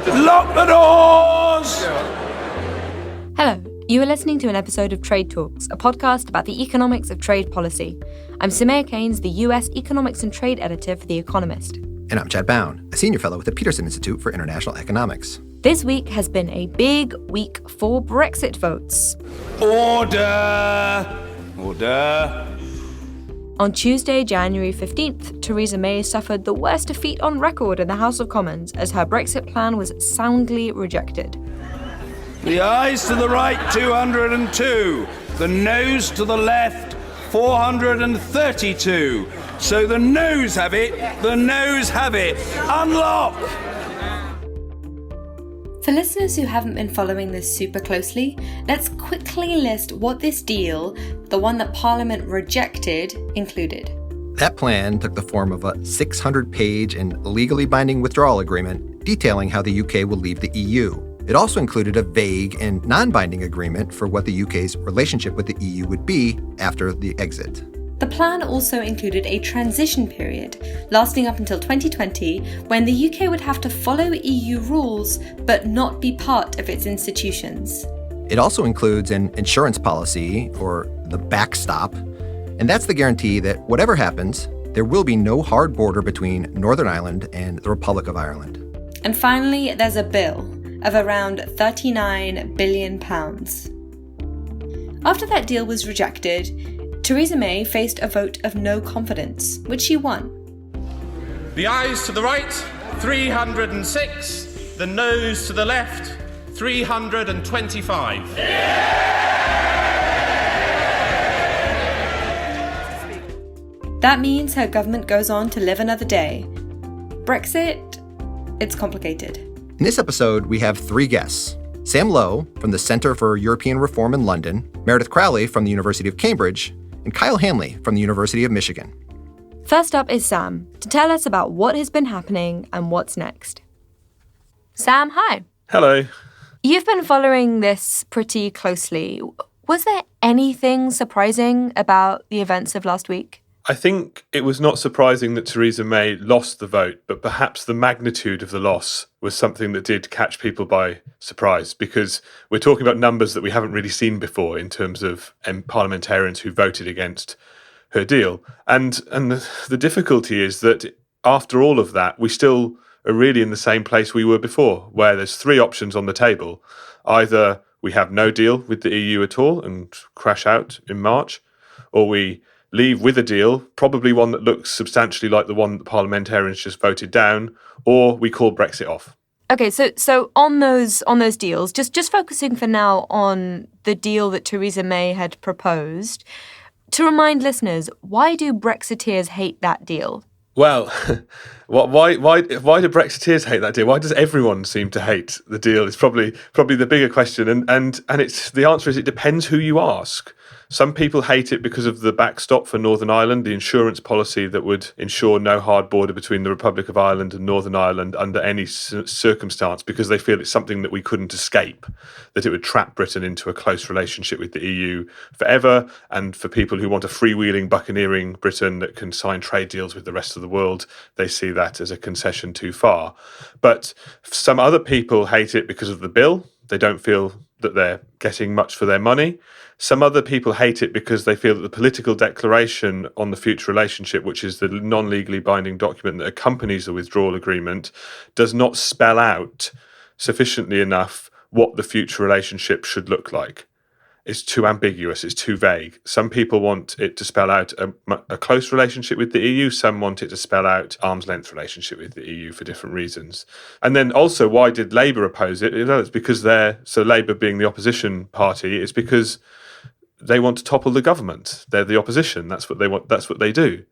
Lock the doors! Hello, you are listening to an episode of Trade Talks, a podcast about the economics of trade policy. I'm Samaya Keynes, the US Economics and Trade Editor for The Economist. And I'm Chad Bown, a senior fellow with the Peterson Institute for International Economics. This week has been a big week for Brexit votes. Order! On Tuesday, January 15th, Theresa May suffered the worst defeat on record in the House of Commons as her Brexit plan was soundly rejected. The ayes to the right, 202. The noes to the left, 432. So the noes have it, Unlock! For listeners who haven't been following this super closely, let's quickly list what this deal, the one that Parliament rejected, included. That plan took the form of a 600-page and legally binding withdrawal agreement detailing how the UK will leave the EU. It also included a vague and non-binding agreement for what the UK's relationship with the EU would be after the exit. The plan also included a transition period, lasting up until 2020, when the UK would have to follow EU rules but not be part of its institutions. It also includes an insurance policy, or the backstop, and that's the guarantee that whatever happens, there will be no hard border between Northern Ireland and the Republic of Ireland. And finally, there's a bill of around £39 billion. After that deal was rejected, Theresa May faced a vote of no confidence, which she won. The ayes to the right, 306. The noes to the left, 325. That means her government goes on to live another day. Brexit, it's complicated. In this episode, we have three guests. Sam Lowe from the Centre for European Reform in London, Meredith Crowley from the University of Cambridge, and Kyle Hanley from the University of Michigan. First up is Sam, to tell us about what has been happening and what's next. Sam, hi. Hello. You've been following this pretty closely. Was there anything surprising about the events of last week? I think it was not surprising that Theresa May lost the vote, but perhaps the magnitude of the loss was something that did catch people by surprise, because we're talking about numbers that we haven't really seen before in terms of parliamentarians who voted against her deal. And the difficulty is that after all of that, we still are really in the same place we were before, where there's three options on the table. Either we have no deal with the EU at all and crash out in March, or we leave with a deal, probably one that looks substantially like the one that parliamentarians just voted down, or we call Brexit off. Okay, so on those deals, just focusing for now on the deal that Theresa May had proposed, to remind listeners, why do Brexiteers hate that deal? Well, why do Brexiteers hate that deal? Why does everyone seem to hate the deal? Is probably the bigger question, and it's the answer is it depends who you ask. Some people hate it because of the backstop for Northern Ireland, the insurance policy that would ensure no hard border between the Republic of Ireland and Northern Ireland under any circumstance, because they feel it's something that we couldn't escape, that it would trap Britain into a close relationship with the EU forever. And for people who want a freewheeling, buccaneering Britain that can sign trade deals with the rest of the world, they see that as a concession too far. But some other people hate it because of the bill. They don't feel that they're getting much for their money. Some other people hate it because they feel that the political declaration on the future relationship, which is the non-legally binding document that accompanies the withdrawal agreement, does not spell out sufficiently enough what the future relationship should look like. It's too ambiguous, it's too vague. Some people want it to spell out a close relationship with the EU, some want it to spell out arm's length relationship with the EU for different reasons. And then also, why did Labour oppose it? It's because Labour being the opposition party, it's because they want to topple the government. They're the opposition, that's what they want, that's what they do.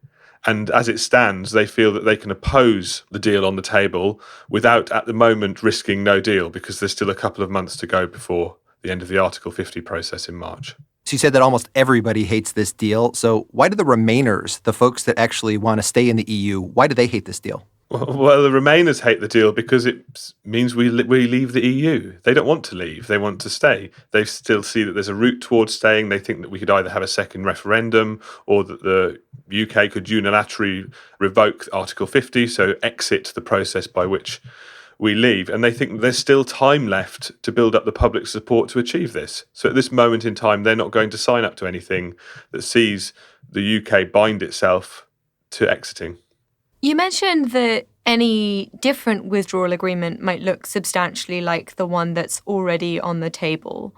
And as it stands, they feel that they can oppose the deal on the table without at the moment risking no deal, because there's still a couple of months to go before the end of the Article 50 process in March. So you said that almost everybody hates this deal. So why do the Remainers, the folks that actually want to stay in the EU, why do they hate this deal? Well, the Remainers hate the deal because it means we leave the EU. They don't want to leave. They want to stay. They still see that there's a route towards staying. They think that we could either have a second referendum or that the UK could unilaterally revoke Article 50, so exit the process by which we leave. And they think there's still time left to build up the public support to achieve this. So at this moment in time, they're not going to sign up to anything that sees the UK bind itself to exiting. You mentioned that any different withdrawal agreement might look substantially like the one that's already on the table.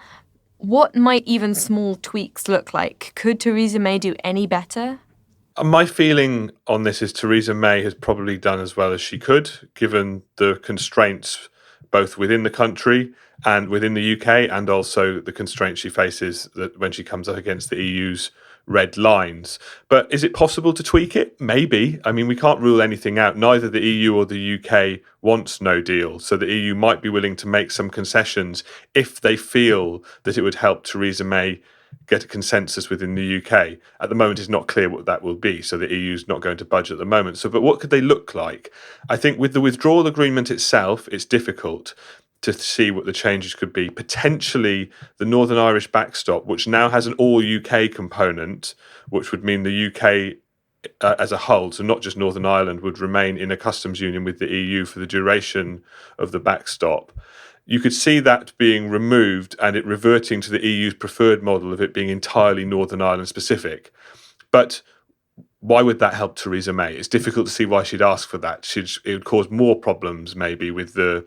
What might even small tweaks look like? Could Theresa May do any better? My feeling on this is Theresa May has probably done as well as she could, given the constraints both within the country and within the UK, and also the constraints she faces that when she comes up against the EU's red lines. But is it possible to tweak it? Maybe. I mean, we can't rule anything out. Neither the EU or the UK wants no deal. So the EU might be willing to make some concessions if they feel that it would help Theresa May get a consensus within the UK. At the moment, it's not clear what that will be. So the EU's not going to budge at the moment. So, but what could they look like? I think with the withdrawal agreement itself, it's difficult to see what the changes could be. Potentially the Northern Irish backstop, which now has an all UK component, which would mean the UK as a whole, so not just Northern Ireland, would remain in a customs union with the EU for the duration of the backstop. You could see that being removed and it reverting to the EU's preferred model of it being entirely Northern Ireland specific. But why would that help Theresa May? It's difficult to see why she'd ask for that. It would cause more problems maybe with the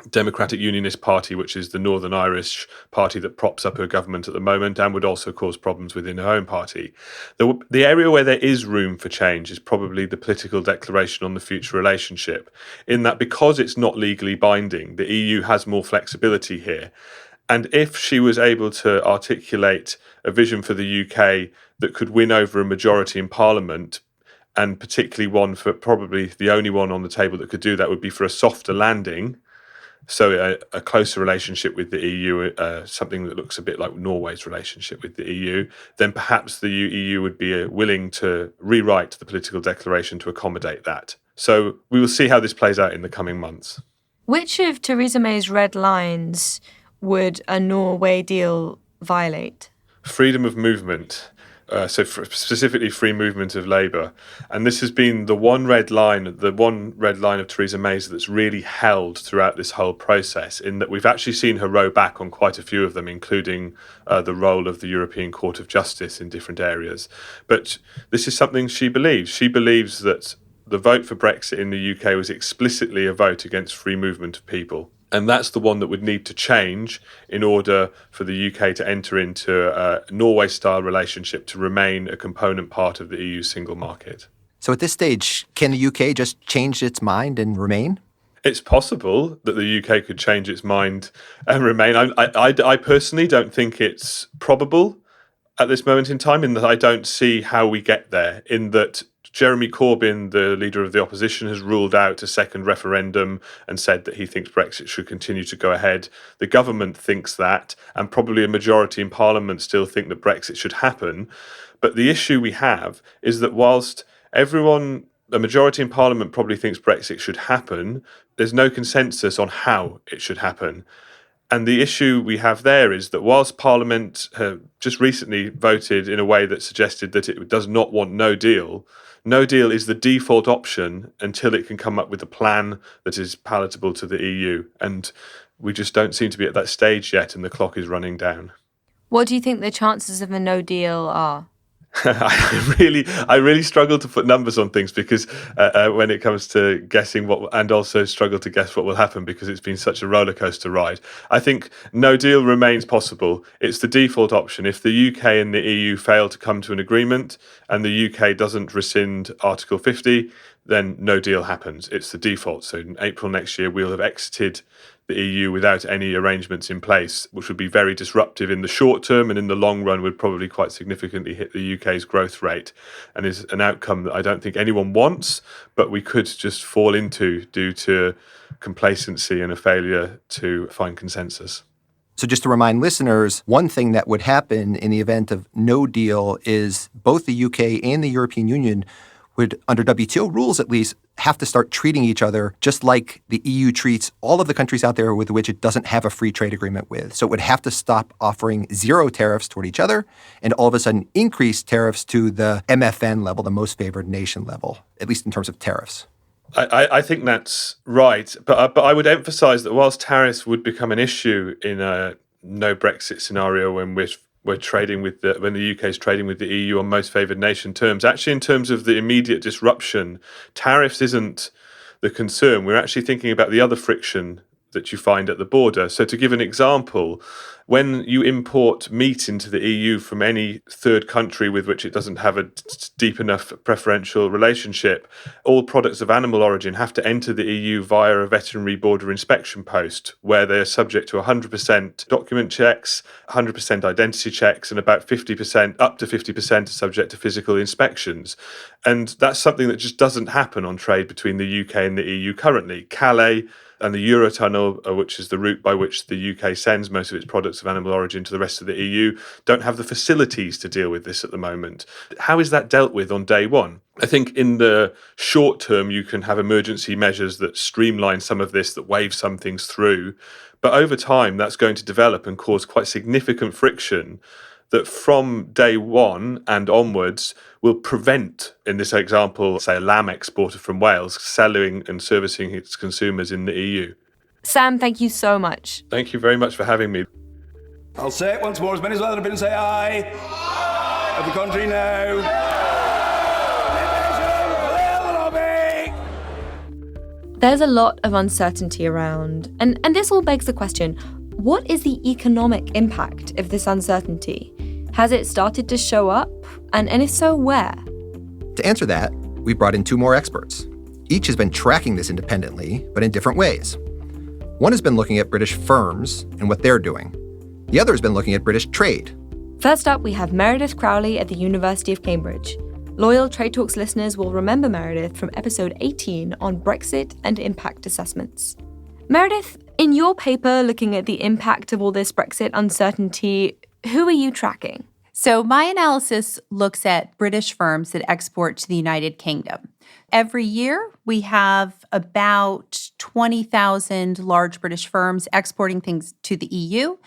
Democratic Unionist Party, which is the Northern Irish party that props up her government at the moment, and would also cause problems within her own party. The area where there is room for change is probably the political declaration on the future relationship, in that because it's not legally binding, the EU has more flexibility here. And if she was able to articulate a vision for the UK that could win over a majority in Parliament, and particularly one for probably the only one on the table that could do that would be for a softer landing, so a closer relationship with the EU, something that looks a bit like Norway's relationship with the EU, then perhaps the EU would be willing to rewrite the political declaration to accommodate that. So we will see how this plays out in the coming months. Which of Theresa May's red lines would a Norway deal violate? Freedom of movement. Specifically free movement of labour. And this has been the one red line of Theresa May's that's really held throughout this whole process, in that we've actually seen her row back on quite a few of them, including the role of the European Court of Justice in different areas. But this is something she believes. She believes that the vote for Brexit in the UK was explicitly a vote against free movement of people. And that's the one that would need to change in order for the UK to enter into a Norway-style relationship to remain a component part of the EU single market. So at this stage, can the UK just change its mind and remain? It's possible that the UK could change its mind and remain. I personally don't think it's probable at this moment in time, in that I don't see how we get there, in that Jeremy Corbyn, the leader of the opposition, has ruled out a second referendum and said that he thinks Brexit should continue to go ahead. The government thinks that, and probably a majority in Parliament still think that Brexit should happen. But the issue we have is that whilst a majority in Parliament probably thinks Brexit should happen, there's no consensus on how it should happen. And the issue we have there is that whilst Parliament just recently voted in a way that suggested that it does not want no deal is the default option until it can come up with a plan that is palatable to the EU. And we just don't seem to be at that stage yet, and the clock is running down. What do you think the chances of a no deal are? I really struggle to put numbers on things because when it comes to guessing and also struggle to guess what will happen because it's been such a roller coaster ride. I think no deal remains possible. It's the default option. If the UK and the EU fail to come to an agreement and the UK doesn't rescind Article 50, then no deal happens. It's the default. So in April next year, we'll have exited the EU without any arrangements in place, which would be very disruptive in the short term, and in the long run would probably quite significantly hit the UK's growth rate, and is an outcome that I don't think anyone wants, but we could just fall into due to complacency and a failure to find consensus. So just to remind listeners, one thing that would happen in the event of no deal is both the UK and the European Union would, under WTO rules at least, have to start treating each other just like the EU treats all of the countries out there with which it doesn't have a free trade agreement with. So it would have to stop offering zero tariffs toward each other and all of a sudden increase tariffs to the MFN level, the most favored nation level, at least in terms of tariffs. I think that's right, but I would emphasise that whilst tariffs would become an issue in a no Brexit scenario when we're trading with when the UK is trading with the EU on most favoured nation terms, actually in terms of the immediate disruption, tariffs isn't the concern. We're actually thinking about the other friction that you find at the border. So to give an example, when you import meat into the EU from any third country with which it doesn't have a deep enough preferential relationship, all products of animal origin have to enter the EU via a veterinary border inspection post, where they're subject to 100% document checks, 100% identity checks, and about 50%, up to 50% are subject to physical inspections. And that's something that just doesn't happen on trade between the UK and the EU currently. Calais and the Eurotunnel, which is the route by which the UK sends most of its products of animal origin to the rest of the EU, don't have the facilities to deal with this at the moment. How is that dealt with on day one? I think in the short term, you can have emergency measures that streamline some of this, that wave some things through. But over time, that's going to develop and cause quite significant friction that from day one and onwards will prevent, in this example, say a lamb exporter from Wales, selling and servicing its consumers in the EU. Sam, thank you so much. Thank you very much for having me. I'll say it once more. As many as that have been, say aye. Aye. Of the country now. There's a lot of uncertainty around, and this all begs the question, what is the economic impact of this uncertainty? Has it started to show up? And if so, where? To answer that, we brought in two more experts. Each has been tracking this independently, but in different ways. One has been looking at British firms and what they're doing. The other has been looking at British trade. First up, we have Meredith Crowley at the University of Cambridge. Loyal Trade Talks listeners will remember Meredith from episode 18 on Brexit and impact assessments. Meredith, in your paper looking at the impact of all this Brexit uncertainty, who are you tracking? So my analysis looks at British firms that export to the United Kingdom. Every year, we have about 20,000 large British firms exporting things to the EU.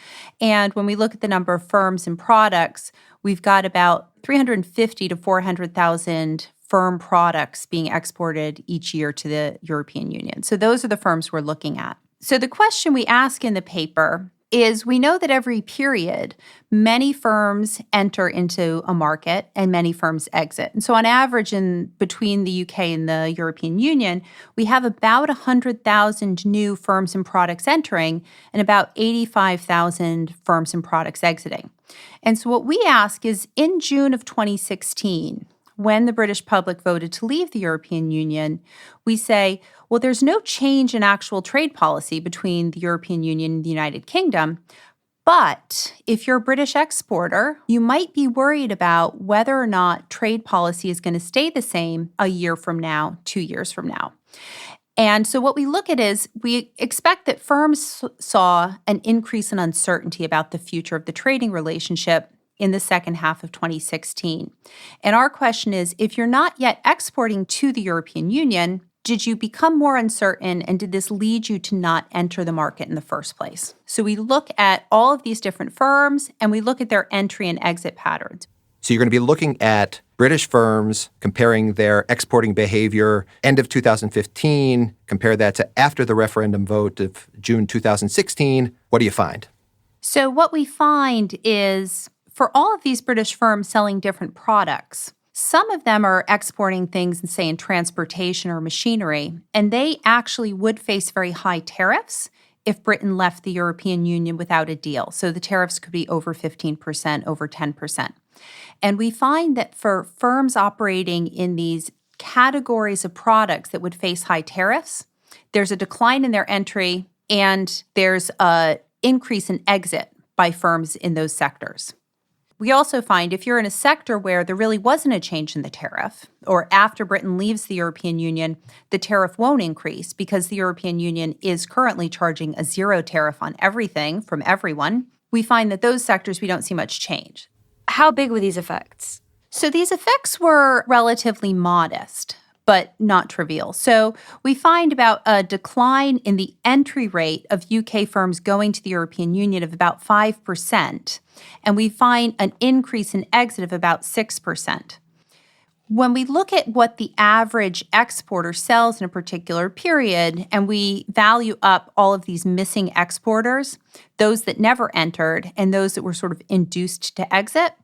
And when we look at the number of firms and products, we've got about 350 to 400,000 firm products being exported each year to the European Union. So those are the firms we're looking at. So the question we ask in the paper is, we know that every period, many firms enter into a market and many firms exit. And so on average, in between the UK and the European Union, we have about 100,000 new firms and products entering and about 85,000 firms and products exiting. And so what we ask is, in June of 2016, when the British public voted to leave the European Union, we say, well, there's no change in actual trade policy between the European Union and the United Kingdom. But if you're a British exporter, you might be worried about whether or not trade policy is going to stay the same a year from now, 2 years from now. And so what we look at is, we expect that firms saw an increase in uncertainty about the future of the trading relationship in the second half of 2016. And our question is, if you're not yet exporting to the European Union, did you become more uncertain, and did this lead you to not enter the market in the first place? So we look at all of these different firms, and we look at their entry and exit patterns. So you're going to be looking at British firms, comparing their exporting behavior end of 2015, compare that to after the referendum vote of June 2016. What do you find? So what we find is, for all of these British firms selling different products, some of them are exporting things, say, in transportation or machinery, and they actually would face very high tariffs if Britain left the European Union without a deal. So the tariffs could be over 15%, over 10%. And we find that for firms operating in these categories of products that would face high tariffs, there's a decline in their entry and there's an increase in exit by firms in those sectors. We also find if you're in a sector where there really wasn't a change in the tariff, or after Britain leaves the European Union, the tariff won't increase because the European Union is currently charging a zero tariff on everything from everyone, we find that those sectors we don't see much change. How big were these effects? So these effects were relatively modest, but not trivial. So we find about a decline in the entry rate of UK firms going to the European Union of about 5%, and we find an increase in exit of about 6%. When we look at what the average exporter sells in a particular period, and we value up all of these missing exporters, those that never entered and those that were sort of induced to exit,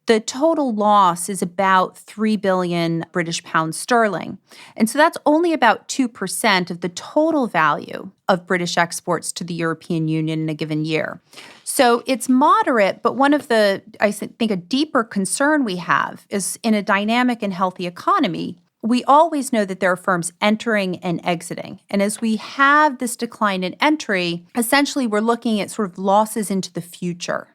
the total loss is about 3 billion British pounds sterling. And so that's only about 2% of the total value of British exports to the European Union in a given year. So it's moderate, but one of the, I think, a deeper concern we have is in a dynamic and healthy economy, we always know that there are firms entering and exiting. And as we have this decline in entry, essentially we're looking at sort of losses into the future.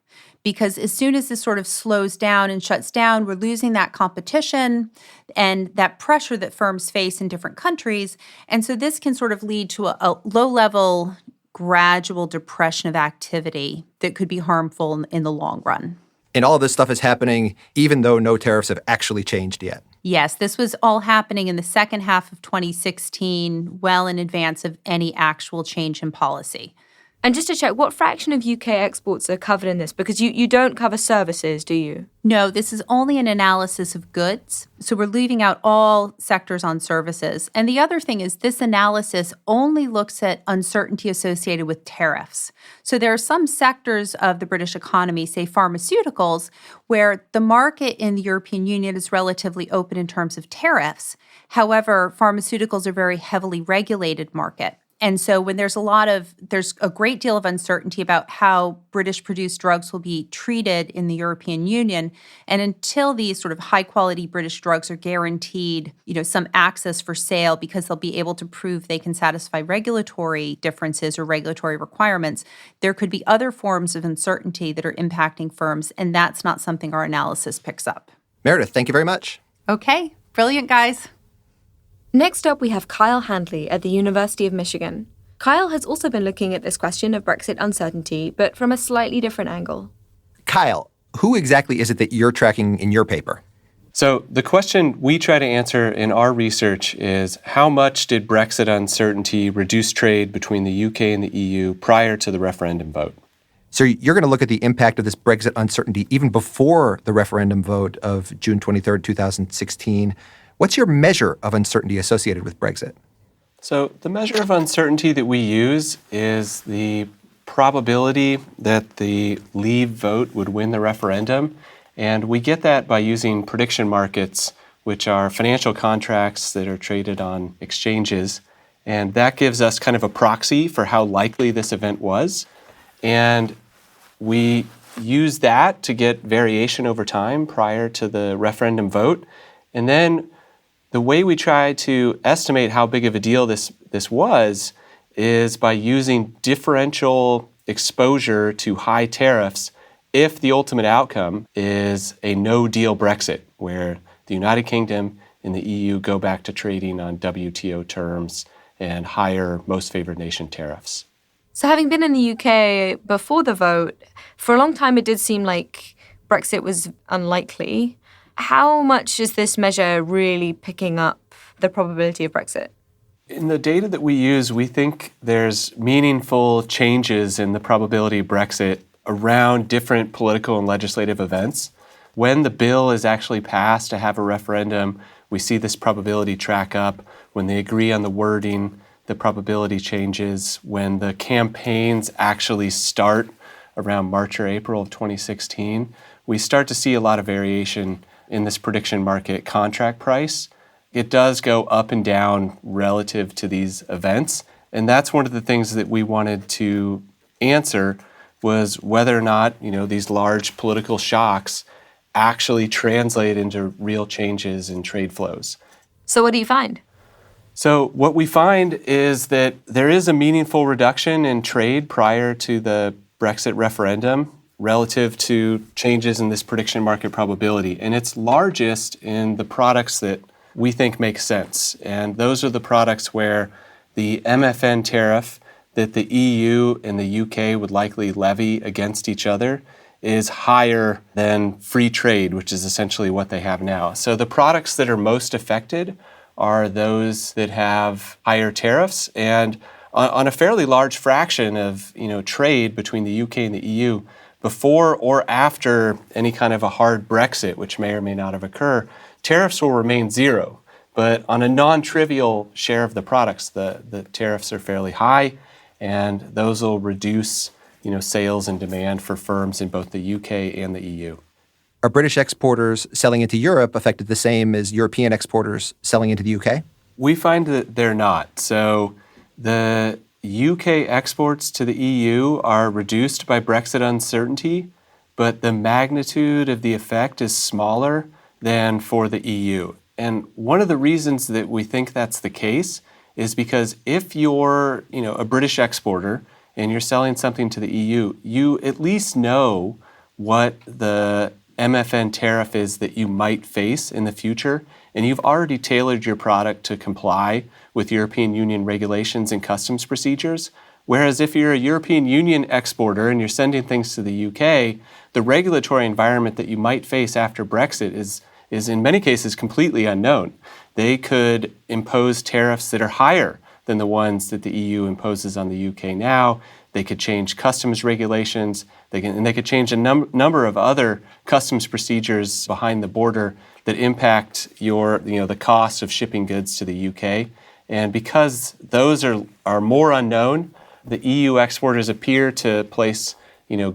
Because as soon as this sort of slows down and shuts down, we're losing that competition and that pressure that firms face in different countries. And so this can sort of lead to a low-level, gradual depression of activity that could be harmful in the long run. And all of this stuff is happening even though no tariffs have actually changed yet. Yes, this was all happening in the second half of 2016, well in advance of any actual change in policy. And just to check, what fraction of UK exports are covered in this? Because you don't cover services, do you? No, this is only an analysis of goods. So we're leaving out all sectors on services. And the other thing is this analysis only looks at uncertainty associated with tariffs. So there are some sectors of the British economy, say pharmaceuticals, where the market in the European Union is relatively open in terms of tariffs. However, pharmaceuticals are a very heavily regulated market. And so when there's a great deal of uncertainty about how British-produced drugs will be treated in the European Union, and until these sort of high-quality British drugs are guaranteed, some access for sale because they'll be able to prove they can satisfy regulatory differences or regulatory requirements, there could be other forms of uncertainty that are impacting firms, and that's not something our analysis picks up. Meredith, thank you very much. Okay, brilliant, guys. Next up, we have Kyle Handley at the University of Michigan. Kyle has also been looking at this question of Brexit uncertainty, but from a slightly different angle. Kyle, who exactly is it that you're tracking in your paper? So the question we try to answer in our research is how much did Brexit uncertainty reduce trade between the UK and the EU prior to the referendum vote? So you're going to look at the impact of this Brexit uncertainty even before the referendum vote of June 23rd, 2016. What's your measure of uncertainty associated with Brexit? So the measure of uncertainty that we use is the probability that the Leave vote would win the referendum. And we get that by using prediction markets, which are financial contracts that are traded on exchanges. And that gives us kind of a proxy for how likely this event was. And we use that to get variation over time prior to the referendum vote. And then the way we try to estimate how big of a deal this was is by using differential exposure to high tariffs if the ultimate outcome is a no-deal Brexit, where the United Kingdom and the EU go back to trading on WTO terms and higher most favored nation tariffs. So having been in the UK before the vote, for a long time it did seem like Brexit was unlikely. How much is this measure really picking up the probability of Brexit? In the data that we use, we think there's meaningful changes in the probability of Brexit around different political and legislative events. When the bill is actually passed to have a referendum, we see this probability track up. When they agree on the wording, the probability changes. When the campaigns actually start around March or April of 2016, we start to see a lot of variation in this prediction market contract price. It does go up and down relative to these events. And that's one of the things that we wanted to answer was whether or not, these large political shocks actually translate into real changes in trade flows. So what do you find? So what we find is that there is a meaningful reduction in trade prior to the Brexit referendum relative to changes in this prediction market probability. And it's largest in the products that we think make sense. And those are the products where the MFN tariff that the EU and the UK would likely levy against each other is higher than free trade, which is essentially what they have now. So the products that are most affected are those that have higher tariffs. And on a fairly large fraction of trade between the UK and the EU, before or after any kind of a hard Brexit, which may or may not have occurred, tariffs will remain zero. But on a non-trivial share of the products, the tariffs are fairly high, and those will reduce sales and demand for firms in both the UK and the EU. Are British exporters selling into Europe affected the same as European exporters selling into the UK? We find that they're not. So the UK exports to the EU are reduced by Brexit uncertainty, but the magnitude of the effect is smaller than for the EU. And one of the reasons that we think that's the case is because if you're, a British exporter and you're selling something to the EU, you at least know what the MFN tariff is that you might face in the future, and you've already tailored your product to comply with European Union regulations and customs procedures. Whereas if you're a European Union exporter and you're sending things to the UK, the regulatory environment that you might face after Brexit is in many cases completely unknown. They could impose tariffs that are higher than the ones that the EU imposes on the UK now. They could change customs regulations. They could change a number of other customs procedures behind the border that impact the cost of shipping goods to the UK. And because those are more unknown, the EU exporters appear to place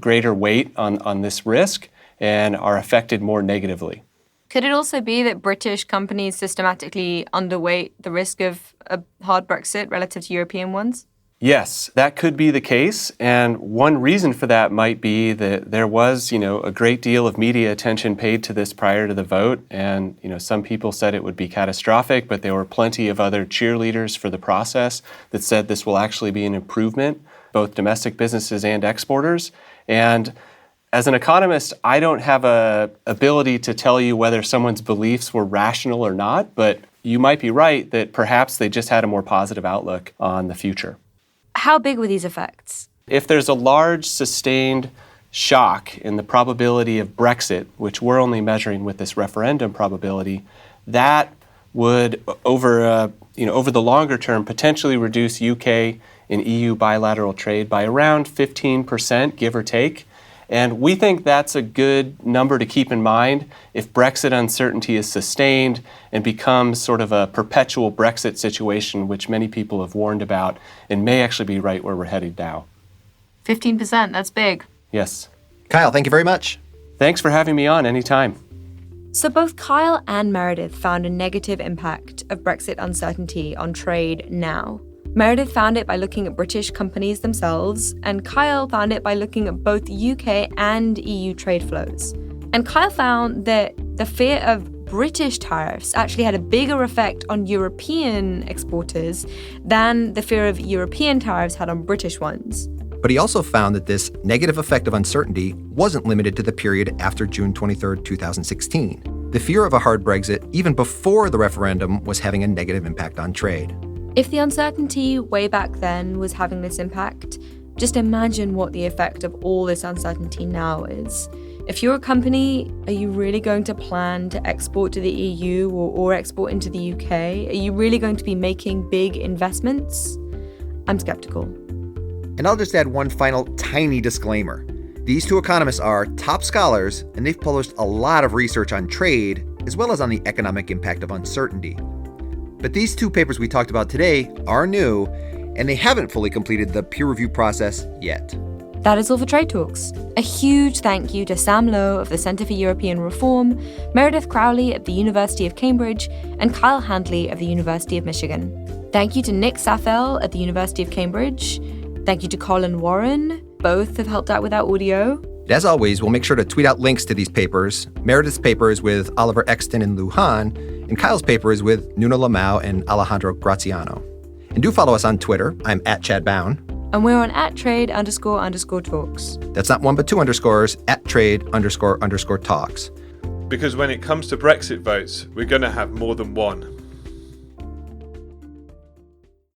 greater weight on this risk and are affected more negatively. Could it also be that British companies systematically underweight the risk of a hard Brexit relative to European ones? Yes, that could be the case. And one reason for that might be that there was, a great deal of media attention paid to this prior to the vote. And, some people said it would be catastrophic, but there were plenty of other cheerleaders for the process that said this will actually be an improvement, both domestic businesses and exporters. And as an economist, I don't have an ability to tell you whether someone's beliefs were rational or not, but you might be right that perhaps they just had a more positive outlook on the future. How big were these effects? If there's a large sustained shock in the probability of Brexit, which we're only measuring with this referendum probability, that would over the longer term potentially reduce UK and EU bilateral trade by around 15%, give or take. And we think that's a good number to keep in mind if Brexit uncertainty is sustained and becomes sort of a perpetual Brexit situation, which many people have warned about and may actually be right where we're headed now. 15%, that's big. Yes. Kyle, thank you very much. Thanks for having me on anytime. So both Kyle and Meredith found a negative impact of Brexit uncertainty on trade now. Meredith found it by looking at British companies themselves, and Kyle found it by looking at both UK and EU trade flows. And Kyle found that the fear of British tariffs actually had a bigger effect on European exporters than the fear of European tariffs had on British ones. But he also found that this negative effect of uncertainty wasn't limited to the period after June 23, 2016. The fear of a hard Brexit, even before the referendum, was having a negative impact on trade. If the uncertainty way back then was having this impact, just imagine what the effect of all this uncertainty now is. If you're a company, are you really going to plan to export to the EU or export into the UK? Are you really going to be making big investments? I'm skeptical. And I'll just add one final tiny disclaimer. These two economists are top scholars, and they've published a lot of research on trade, as well as on the economic impact of uncertainty. But these two papers we talked about today are new, and they haven't fully completed the peer review process yet. That is all for Trade Talks. A huge thank you to Sam Lowe of the Centre for European Reform, Meredith Crowley of the University of Cambridge, and Kyle Handley of the University of Michigan. Thank you to Nick Saffel at the University of Cambridge. Thank you to Colin Warren. Both have helped out with our audio. As always, we'll make sure to tweet out links to these papers. Meredith's paper is with Oliver Exton and Lou Han, and Kyle's paper is with Nuno Lamau and Alejandro Graziano. And do follow us on Twitter. I'm at Chad Bown. And we're on @trade__talks. That's not one but two underscores, @trade__talks. Because when it comes to Brexit votes, we're going to have more than one.